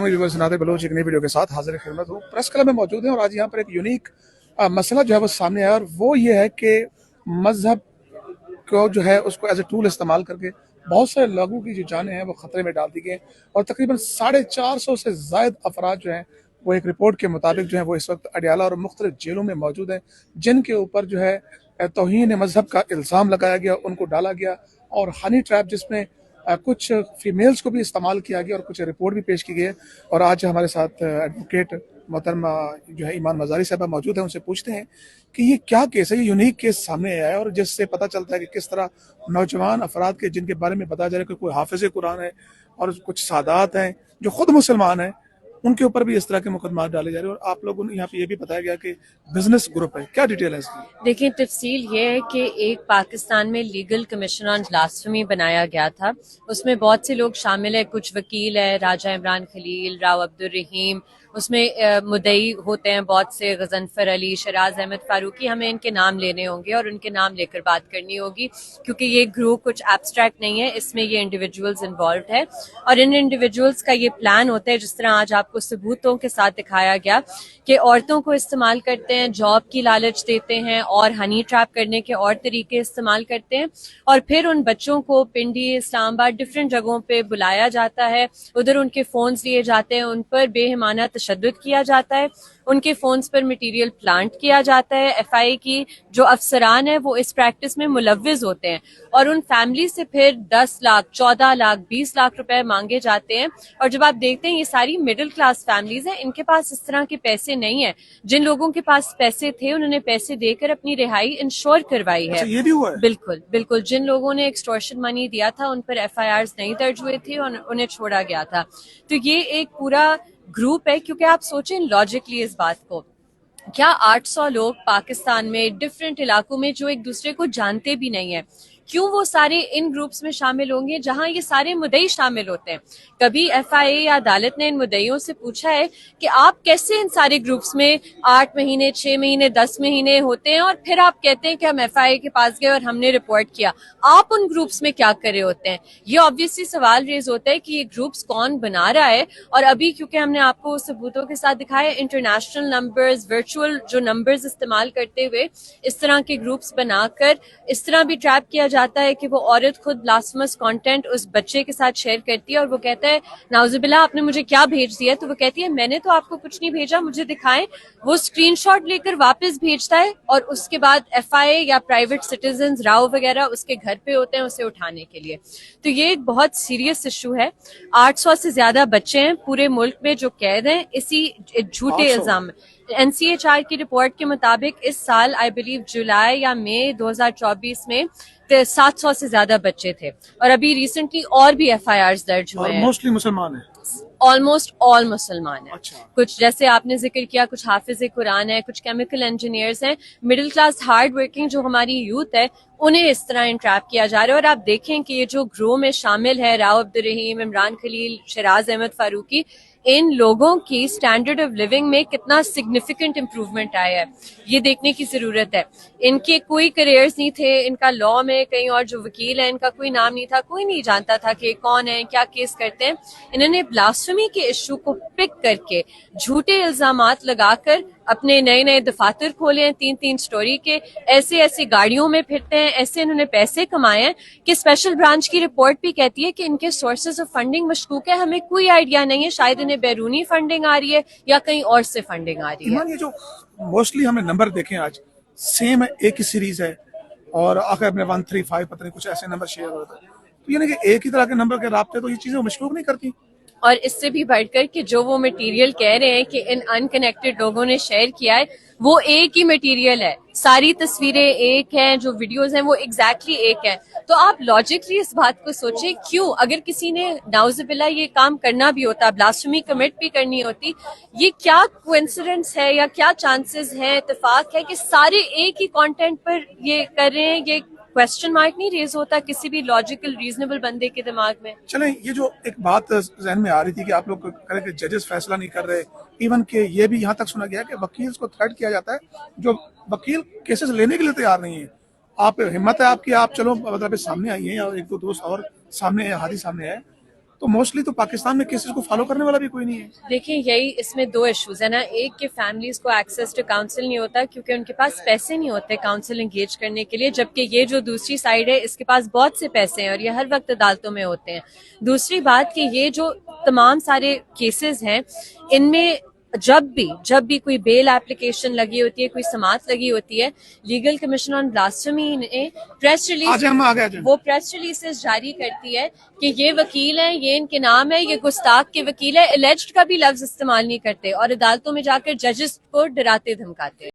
Nadir Bloch एक नई video के साथ हाजिर खिदमत हूँ। प्रेस क्लब में मौजूद हैं और आज यहाँ पर एक यूनिक मसला जो है वो सामने आया और वो ये है कि मजहब को जो है उसको एज ए टूल इस्तेमाल करके बहुत सारे लोगों की जो जानें हैं वो खतरे में डाल दी गई और तकरीबन 450 से जायद अफराद जो हैं वो एक रिपोर्ट के मुताबिक जो है वो इस वक्त अडियाला और मुख्तलिफ जेलों में मौजूद हैं, जिनके ऊपर जो है तौहीन मजहब का इल्ज़ाम लगाया गया, उनको डाला गया और हनी ट्रैप जिसमें कुछ फीमेल्स को भी इस्तेमाल किया गया और कुछ रिपोर्ट भी पेश की गई है। और आज हमारे साथ एडवोकेट मोहतरमा जो है ईमान मजारी साहबा मौजूद है, उनसे पूछते हैं कि ये क्या केस है, ये यूनिक केस सामने आया है और जिससे पता चलता है कि किस तरह नौजवान अफराद के जिनके बारे में बताया जा रहा है कि कोई हाफिज कुरान है और कुछ सादात हैं जो खुद मुसलमान हैं, उनके ऊपर भी इस तरह के मुकदमा डाले जा रहे हैं। और आप लोगों ने यहाँ पे ये भी बताया गया कि बिजनेस ग्रुप है, क्या डिटेल है इसकी? देखिए, तफसील ये है कि एक पाकिस्तान में लीगल कमीशन ऑन ब्लास्फेमी बनाया गया था। उसमें बहुत से लोग शामिल है, कुछ वकील है, राजा इमरान खलील, राव अब्दुल रहीम, उसमें मुद्दई होते हैं बहुत से, गजनफर अली, शराज अहमद फारूकी। हमें इनके नाम लेने होंगे और उनके नाम लेकर बात करनी होगी क्योंकि ये ग्रुप कुछ एब्स्ट्रैक्ट नहीं है, इसमें ये इंडिविजुअल्स इन्वॉल्व है और इन इंडिविजुअल्स का ये प्लान होता है, जिस तरह आज आपको सबूतों के साथ दिखाया गया कि औरतों को इस्तेमाल करते हैं, जॉब की लालच देते हैं और हनी ट्रैप करने के और तरीके इस्तेमाल करते हैं और फिर उन बच्चों को पिंडी, इस्लामाबाद, डिफरेंट जगहों पे बुलाया जाता है, उधर उनके फोन्स लिए जाते हैं, उन पर बेहिमाना तशद्दुद किया जाता है, उनके फोन्स पर मटेरियल प्लांट किया जाता है। एफआईए की जो अफसरान है वो इस प्रैक्टिस में मुलव्विज होते हैं और उन फैमिली से फिर 10 लाख, 14 लाख, 20 लाख रुपए मांगे जाते हैं। और जब आप देखते हैं ये सारी मिडिल क्लास फैमिलीज हैं, इनके पास इस तरह के पैसे नहीं है। जिन लोगों के पास पैसे थे उन्होंने पैसे देकर अपनी रिहाई इंश्योर करवाई है। अच्छा, ये भी हुआ है? बिल्कुल बिल्कुल, जिन लोगों ने एक्सटॉर्शन मनी दिया था उन पर एफआईआर्स नहीं दर्ज हुए थे और उन्हें छोड़ा गया था। तो ये एक पूरा ग्रुप है, क्योंकि आप सोचें लॉजिकली इस बात को, क्या 800 लोग पाकिस्तान में डिफरेंट इलाकों में जो एक दूसरे को जानते भी नहीं है, क्यों वो सारे इन ग्रुप्स में शामिल होंगे जहां ये सारे मुद्दई शामिल होते हैं? कभी एफआईए या अदालत ने इन मुद्दइयों से पूछा है कि आप कैसे इन सारे ग्रुप्स में 8 महीने, 6 महीने, 10 महीने होते हैं और फिर आप कहते हैं कि हम एफआईए के पास गए और हमने रिपोर्ट किया, आप उन ग्रुप्स में क्या कर रहे होते हैं? ये ऑब्वियसली सवाल रेज होता है कि ये ग्रुप्स कौन बना रहा है। और अभी क्योंकि हमने आपको सबूतों के साथ दिखाया, इंटरनेशनल नंबर्स, वर्चुअल जो नंबर्स इस्तेमाल करते हुए इस तरह के ग्रुप्स बनाकर इस तरह भी ट्रैप किया जाता है कि वो औरत खुद ब्लास्फेमस कंटेंट उस बच्चे के साथ शेयर करती है और वो कहता है, नाउजुबिल्लाह आपने मुझे क्या भेज दिया? तो वो कहती है, मैंने तो आपको कुछ नहीं भेजा, मुझे दिखाएं। वो स्क्रीनशॉट लेकर वापस भेजता है और उसके बाद एफआईए या प्राइवेट सिटीजन, राव वगैरह उसके घर पे होते हैं उसे उठाने के लिए। तो ये एक बहुत सीरियस इशू है। 800 से ज्यादा बच्चे हैं पूरे मुल्क में जो कैद हैं इसी झूठे इल्जाम में। एनसीएचआर की रिपोर्ट के मुताबिक इस साल आई बिलीव जुलाई या मई 2024 में 700 से ज्यादा बच्चे थे और अभी रिसेंटली और भी एफआईआर्स दर्ज हुए हैं। मोस्टली मुसलमान है, ऑलमोस्ट ऑल मुसलमान है। अच्छा। कुछ जैसे आपने जिक्र किया, कुछ हाफिज कुरान है, कुछ केमिकल इंजीनियर्स हैं, मिडिल क्लास हार्ड वर्किंग जो हमारी यूथ है उन्हें इस तरह इंट्रैप किया जा रहा है। और आप देखें कि ये जो ग्रोह में शामिल है, राव अब्दुल रहीम, इमरान खलील, शराज अहमद फारूकी, इन लोगों की स्टैंडर्ड ऑफ लिविंग में कितना सिग्निफिकेंट इंप्रूवमेंट आया है ये देखने की जरूरत है। इनके कोई करियर्स नहीं थे, इनका लॉ में कहीं और जो वकील है इनका कोई नाम नहीं था, कोई नहीं जानता था कि कौन है, क्या केस करते हैं। इन्होंने ब्लास्फेमी के इशू को पिक करके झूठे इल्जामात लगाकर अपने नए नए दफातर खोले हैं, 3-3 स्टोरी के, ऐसे ऐसी गाड़ियों में फिरते हैं, ऐसे इन्होंने पैसे कमाए हैं कि स्पेशल ब्रांच की रिपोर्ट भी कहती है कि इनके सोर्सेज ऑफ फंडिंग मशकूक है। हमें कोई आइडिया नहीं है, शायद इन्हें बैरूनी फंडिंग आ रही है या कहीं और से फंडिंग आ रही है। ये जो मोस्टली हमें नंबर देखें आज सेम है, एक ही सीरीज है और आखिर में 135 पता नहीं कुछ ऐसे नंबर शेयर होते हैं, तो यानी कि एक ही तरह के नंबर के राब्ते, तो ये चीजें मशकूक नहीं करती। और इससे भी बढ़कर कि जो वो मटेरियल कह रहे हैं कि इन अनकनेक्टेड लोगों ने शेयर किया है, वो एक ही मटेरियल है, सारी तस्वीरें एक हैं, जो वीडियोस हैं वो एग्जैक्टली एक है। तो आप लॉजिकली इस बात को सोचें, क्यों अगर किसी ने नाउजुबिल्लाह ये काम करना भी होता, ब्लास्फेमी कमिट भी करनी होती, ये क्या कोइंसिडेंस है या क्या चांसेस हैं, इत्तेफाक है कि सारे एक ही कंटेंट पर ये कर रहे हैं? ये क्वेश्चन मार्क नहीं रेज होता किसी भी लॉजिकल रीजनेबल बंदे के दिमाग में? चलें, ये जो एक बात जहन में आ रही थी कि आप लोग कह रहे कि जजेस फैसला नहीं कर रहे, इवन के ये भी यहाँ तक सुना गया कि वकील को थ्रेट किया जाता है, जो वकील केसेस लेने के लिए तैयार नहीं है। आप हिम्मत है आपकी, आप चलो मतलब सामने आई हैं और एक दो दोस्त और सामने है, हादी सामने है, तो मोस्टली तो पाकिस्तान में केसेस को फॉलो करने वाला भी कोई नहीं है। देखिए यही इसमें दो इश्यूज है ना, एक कि फैमिलीज को एक्सेस टू काउंसिल नहीं होता क्योंकि उनके पास पैसे नहीं होते काउंसिल एंगेज करने के लिए, जबकि ये जो दूसरी साइड है इसके पास बहुत से पैसे हैं और ये हर वक्त अदालतों में होते हैं। दूसरी बात कि ये जो तमाम सारे केसेस हैं इनमें जब भी कोई बेल एप्लीकेशन लगी होती है, कोई समाअत लगी होती है, लीगल कमीशन ऑन ब्लास्फेमी ने प्रेस रिलीज वो प्रेस रिलीजेस जारी करती है कि ये वकील हैं, ये इनके नाम है, ये गुस्ताख के वकील है, एलिज्ड का भी लफ्ज इस्तेमाल नहीं करते और अदालतों में जाकर जजेस को डराते धमकाते हैं।